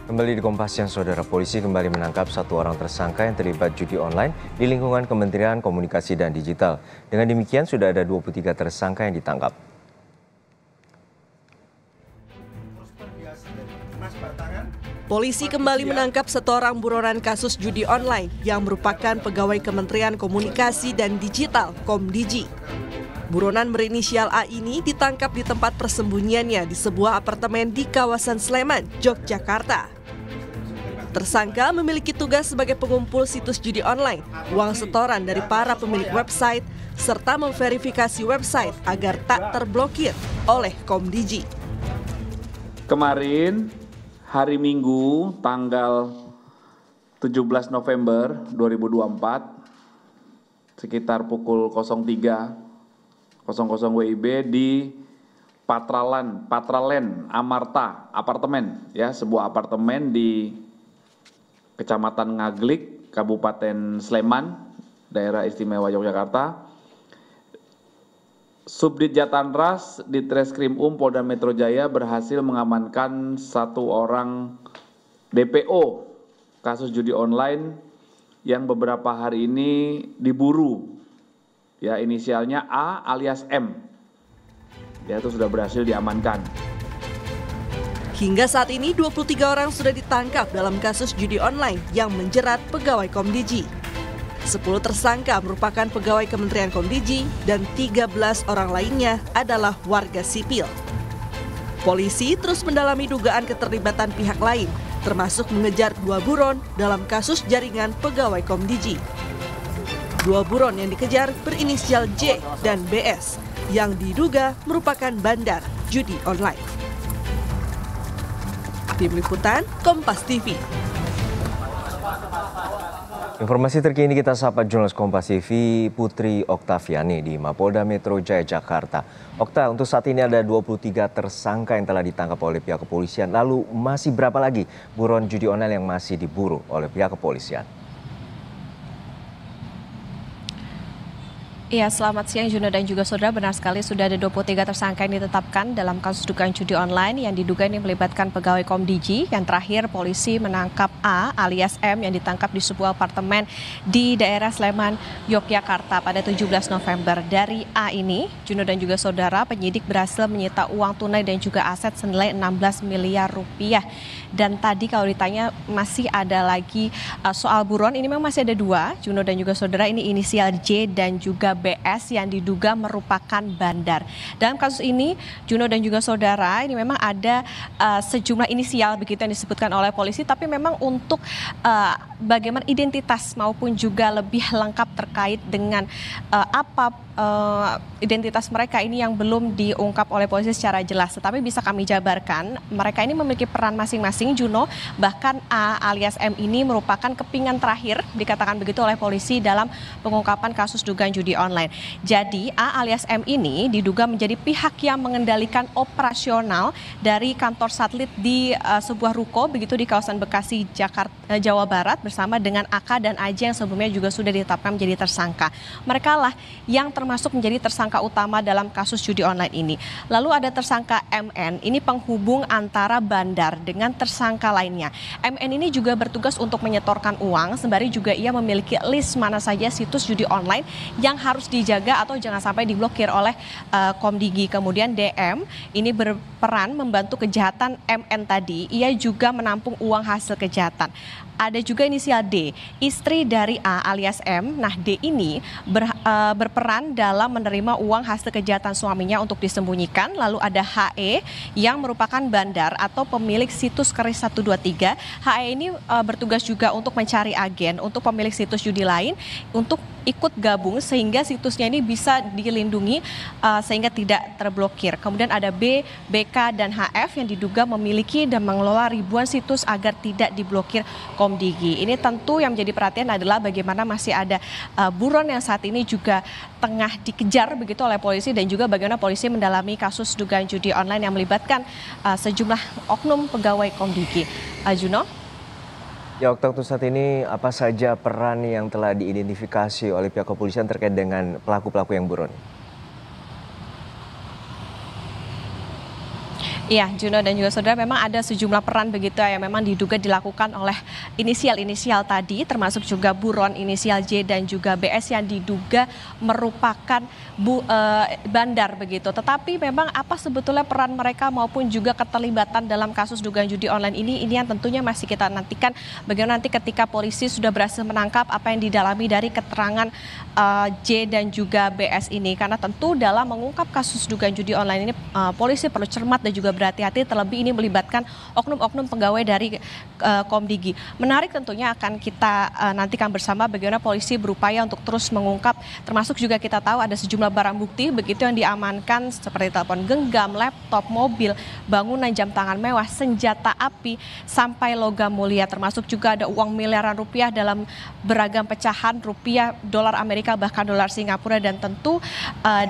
Kembali di Kompas Siang, Saudara, polisi kembali menangkap satu orang tersangka yang terlibat judi online di lingkungan Kementerian Komunikasi dan Digital. Dengan demikian, sudah ada 23 tersangka yang ditangkap. Polisi kembali menangkap seorang buronan kasus judi online yang merupakan pegawai Kementerian Komunikasi dan Digital (Komdigi). Buronan berinisial A ini ditangkap di tempat persembunyiannya di sebuah apartemen di kawasan Sleman, Yogyakarta. Tersangka memiliki tugas sebagai pengumpul situs judi online, uang setoran dari para pemilik website, serta memverifikasi website agar tak terblokir oleh Komdigi. Kemarin, hari Minggu, tanggal 17 November 2024, sekitar pukul 03.00 WIB di Patralen Amarta apartemen, ya, sebuah apartemen di Kecamatan Ngaglik, Kabupaten Sleman, Daerah Istimewa Yogyakarta. Subdit Jatanras di Treskrim Polda Metro Jaya berhasil mengamankan satu orang DPO kasus judi online yang beberapa hari ini diburu. Ya, inisialnya A alias M. Ya, itu sudah berhasil diamankan. Hingga saat ini 23 orang sudah ditangkap dalam kasus judi online yang menjerat pegawai Komdigi. 10 tersangka merupakan pegawai Kementerian Komdigi dan 13 orang lainnya adalah warga sipil. Polisi terus mendalami dugaan keterlibatan pihak lain, termasuk mengejar 2 buron dalam kasus jaringan pegawai Komdigi. 2 buron yang dikejar berinisial J dan BS yang diduga merupakan bandar judi online. Tim Liputan Kompas TV. Informasi terkini kita sapa jurnalis Kompas TV Putri Oktaviani di Mapolda Metro Jaya, Jakarta. Okta, untuk saat ini ada 23 tersangka yang telah ditangkap oleh pihak kepolisian. Lalu masih berapa lagi buron judi online yang masih diburu oleh pihak kepolisian? Iya, selamat siang Juno dan juga saudara. Benar sekali, sudah ada 23 tersangka yang ditetapkan dalam kasus dugaan judi online yang diduga ini melibatkan pegawai Komdigi. Yang terakhir, polisi menangkap A alias M yang ditangkap di sebuah apartemen di daerah Sleman, Yogyakarta pada 17 November. Dari A ini, Juno dan juga saudara, penyidik berhasil menyita uang tunai dan juga aset senilai 16 miliar rupiah. Dan tadi kalau ditanya masih ada lagi soal buron, ini memang masih ada 2, Juno dan juga saudara, ini inisial J dan juga BS yang diduga merupakan bandar. Dalam kasus ini, Juno dan juga saudara, ini memang ada sejumlah inisial begitu yang disebutkan oleh polisi, tapi memang untuk bagaimana identitas maupun juga lebih lengkap terkait dengan identitas mereka ini yang belum diungkap oleh polisi secara jelas. Tetapi bisa kami jabarkan, mereka ini memiliki peran masing-masing, Juno. Bahkan A alias M ini merupakan kepingan terakhir, dikatakan begitu oleh polisi dalam pengungkapan kasus dugaan judi online. Jadi A alias M ini diduga menjadi pihak yang mengendalikan operasional dari kantor satelit di sebuah ruko begitu di kawasan Bekasi, Jawa Barat, bersama dengan AK dan AJ yang sebelumnya juga sudah ditetapkan menjadi tersangka. Mereka lah yang termasuk menjadi tersangka utama dalam kasus judi online ini. Lalu ada tersangka MN, ini penghubung antara bandar dengan tersangka lainnya. MN ini juga bertugas untuk menyetorkan uang, sembari juga ia memiliki list mana saja situs judi online yang harus dijaga atau jangan sampai diblokir oleh Komdigi. Kemudian DM ini berperan membantu kejahatan MN tadi, ia juga menampung uang hasil kejahatan. Ada juga inisial D, istri dari A alias M. Nah, D ini berperan dalam menerima uang hasil kejahatan suaminya untuk disembunyikan. Lalu ada HE yang merupakan bandar atau pemilik situs keris 123. HE ini bertugas juga untuk mencari agen untuk pemilik situs judi lain untuk ikut gabung sehingga situsnya ini bisa dilindungi sehingga tidak terblokir. Kemudian ada B, BK, dan HF yang diduga memiliki dan mengelola ribuan situs agar tidak diblokir Komdigi. Ini tentu yang menjadi perhatian adalah bagaimana masih ada buron yang saat ini juga tengah dikejar begitu oleh polisi dan juga bagaimana polisi mendalami kasus dugaan judi online yang melibatkan sejumlah oknum pegawai Komdigi. Juno? Ya, Okta, untuk saat ini apa saja peran yang telah diidentifikasi oleh pihak kepolisian terkait dengan pelaku-pelaku yang buron? Iya, Juno dan juga saudara, memang ada sejumlah peran begitu ya, memang diduga dilakukan oleh inisial-inisial tadi, termasuk juga buron inisial J dan juga BS yang diduga merupakan bandar begitu. Tetapi memang apa sebetulnya peran mereka maupun juga keterlibatan dalam kasus dugaan judi online ini yang tentunya masih kita nantikan bagaimana nanti ketika polisi sudah berhasil menangkap apa yang didalami dari keterangan J dan juga BS ini. Karena tentu dalam mengungkap kasus dugaan judi online ini polisi perlu cermat dan juga berhati-hati, terlebih ini melibatkan oknum-oknum pegawai dari Komdigi. Menarik tentunya akan kita nantikan bersama bagaimana polisi berupaya untuk terus mengungkap, termasuk juga kita tahu ada sejumlah barang bukti begitu yang diamankan seperti telepon genggam, laptop, mobil, bangunan, jam tangan mewah, senjata api, sampai logam mulia, termasuk juga ada uang miliaran rupiah dalam beragam pecahan rupiah, dolar Amerika, bahkan dolar Singapura. Dan tentu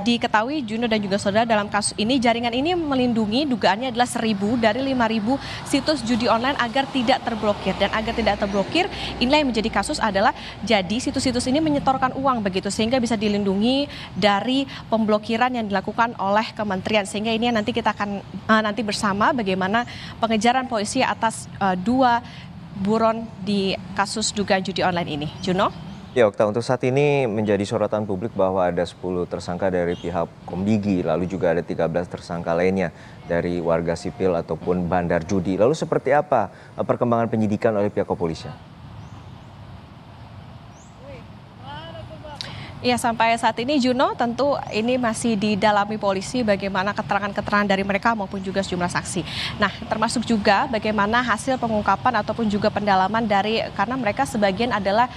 diketahui Juno dan juga saudara, dalam kasus ini jaringan ini melindungi dugaannya adalah 1.000 dari 5.000 situs judi online agar tidak terblokir. Dan agar tidak terblokir, inilah yang menjadi kasus adalah jadi situs-situs ini menyetorkan uang begitu sehingga bisa dilindungi dari pemblokiran yang dilakukan oleh kementerian. Sehingga ini nanti kita akan nanti bersama bagaimana pengejaran polisi atas dua buron di kasus dugaan judi online ini. Juno? Ya, Okta, untuk saat ini menjadi sorotan publik bahwa ada 10 tersangka dari pihak Komdigi, lalu juga ada 13 tersangka lainnya dari warga sipil ataupun bandar judi. Lalu seperti apa perkembangan penyidikan oleh pihak kepolisian? Ya, sampai saat ini Juno tentu ini masih didalami polisi bagaimana keterangan-keterangan dari mereka maupun juga sejumlah saksi. Nah, termasuk juga bagaimana hasil pengungkapan ataupun juga pendalaman dari, karena mereka sebagian adalah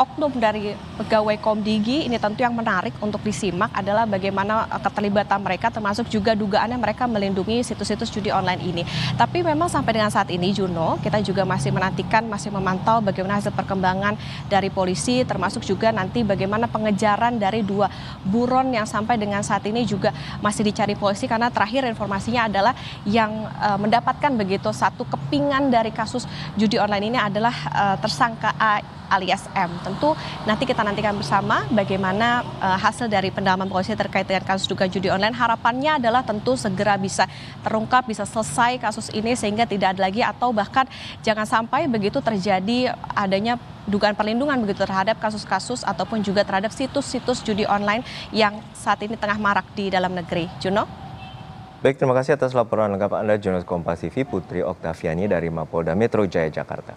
oknum dari pegawai Komdigi. Ini tentu yang menarik untuk disimak adalah bagaimana keterlibatan mereka, termasuk juga dugaannya mereka melindungi situs-situs judi online ini. Tapi memang sampai dengan saat ini Juno, kita juga masih menantikan, masih memantau bagaimana hasil perkembangan dari polisi, termasuk juga nanti bagaimana pengejaran dari dua buron yang sampai dengan saat ini juga masih dicari polisi, karena terakhir informasinya adalah yang mendapatkan begitu satu kepingan dari kasus judi online ini adalah tersangka A alias M. Tentu nanti kita nantikan bersama bagaimana hasil dari pendalaman polisi terkait dengan kasus dugaan judi online. Harapannya adalah tentu segera bisa terungkap, bisa selesai kasus ini sehingga tidak ada lagi, atau bahkan jangan sampai begitu terjadi adanya dugaan perlindungan begitu terhadap kasus-kasus ataupun juga terhadap situs-situs judi online yang saat ini tengah marak di dalam negeri. Juno? Baik, terima kasih atas laporan lengkap Anda, jurnalis Kompas TV Putri Oktaviani dari Mapolda Metro Jaya, Jakarta.